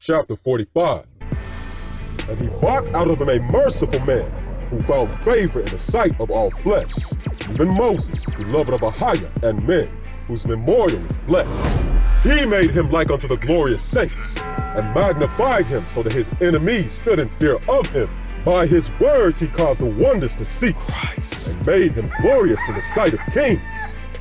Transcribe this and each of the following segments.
chapter 45. And he bought out of him a merciful man, who found favor in the sight of all flesh, even Moses, beloved of Yahoshua, and men, whose memorial is blessed. He made him like unto the glorious saints, and magnified him so that his enemies stood in fear of him. By his words he caused the wonders to cease, and made him glorious in the sight of kings,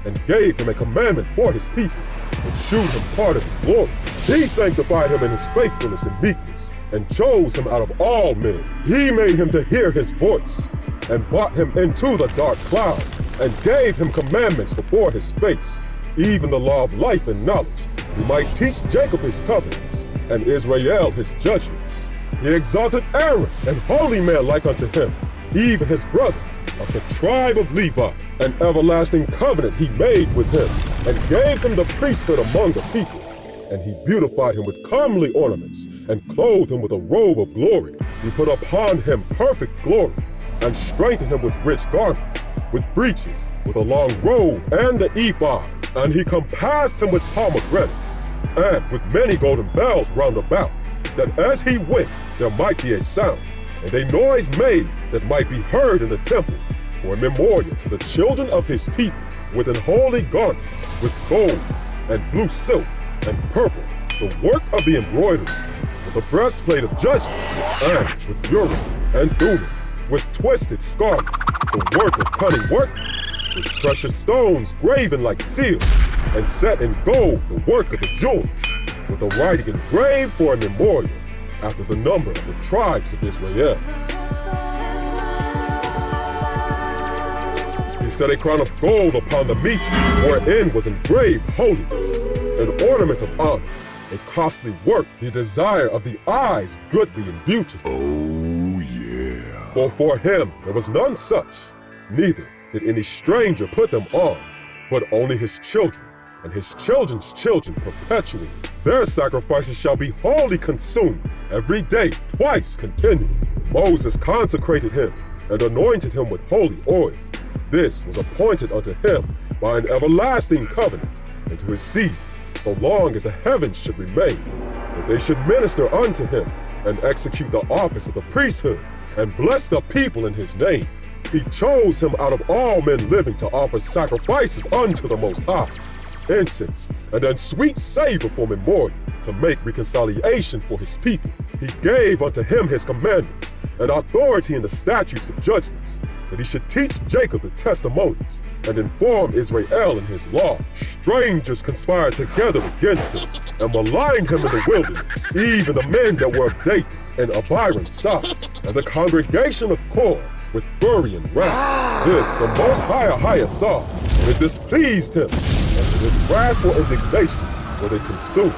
and gave him a commandment for his people, and shewed him part of his glory. He sanctified him in his faithfulness and meekness, and chose him out of all men. He made him to hear his voice, and brought him into the dark cloud, and gave him commandments before his face, even the law of life and knowledge. He might teach Jacob his covenants, and Israel his judgments. He exalted Aaron, an holy man like unto him, even his brother, of the tribe of Levi. An everlasting covenant he made with him, and gave him the priesthood among the people. And he beautified him with comely ornaments, and clothed him with a robe of glory. He put upon him perfect glory, and strengthened him with rich garments, with breeches, with a long robe, and the ephod. And he compassed him with pomegranates, and with many golden bells round about, that as he went there might be a sound, and a noise made that might be heard in the temple, for a memorial to the children of his people, with an holy garment, with gold, and blue silk, and purple, the work of the embroidery, with the breastplate of judgment, and with urim and thummim, with twisted scarlet, the work of cunning work, with precious stones graven like seals, and set in gold the work of the jeweler, with the writing engraved for a memorial, after the number of the tribes of Israel. He set a crown of gold upon the mitre, wherein was engraved holiness, an ornament of honor, a costly work, the desire of the eyes, goodly and beautiful. Oh, yeah. For for him there was none such, neither did any stranger put them on, but only his children, and his children's children perpetually. Their sacrifices shall be wholly consumed every day, twice continually. Moses consecrated him, and anointed him with holy oil. This was appointed unto him by an everlasting covenant, and to his seed, so long as the heavens should remain, that they should minister unto him, and execute the office of the priesthood, and bless the people in his name. He chose him out of all men living to offer sacrifices unto the Most High, incense, and then sweet savor for memorial, to make reconciliation for his people. He gave unto him his commandments, and authority in the statutes and judgments, that he should teach Jacob the testimonies, and inform Israel in his law. Strangers conspired together against him, and maligned him in the wilderness, even the men that were of Dathan and Abiram's side, and the congregation of Kor, with fury and wrath. This the Most High Yahoshua saw, and it displeased him, and in his wrathful indignation were they consumed.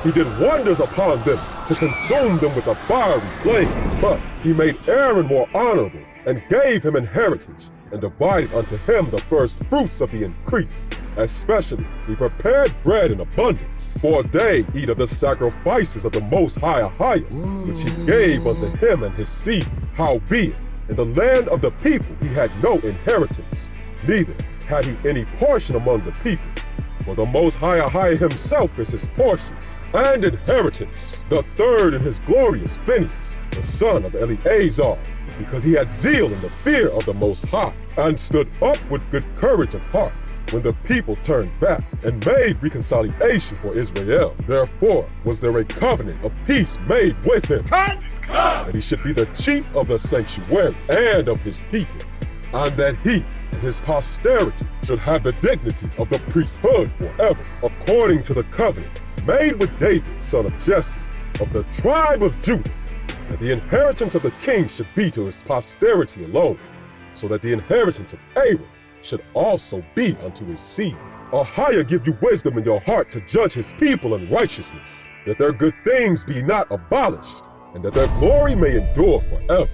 He did wonders upon them, to consume them with a fiery flame. But he made Aaron more honorable, and gave him inheritance, and divided unto him the first fruits of the increase. Especially he prepared bread in abundance, for they eat of the sacrifices of the Most High Yahoshua, which he gave unto him and his seed. Howbeit, in the land of the people he had no inheritance, neither had he any portion among the people. For the Most High Yahoshua himself is his portion and inheritance. The third in his glorious Phinehas, the son of Eleazar, because he had zeal in the fear of the Most High, and stood up with good courage of heart, when the people turned back, and made reconciliation for Israel. Therefore was there a covenant of peace made with him, that he should be the chief of the sanctuary and of his people, and that he and his posterity should have the dignity of the priesthood forever, according to the covenant made with David, son of Jesse, of the tribe of Judah, that the inheritance of the king should be to his posterity alone, so that the inheritance of Aaron should also be unto his seed. Yahoshua give you wisdom in your heart to judge his people in righteousness, that their good things be not abolished, and that their glory may endure forever.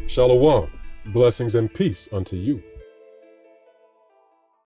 Shalom, blessings and peace unto you.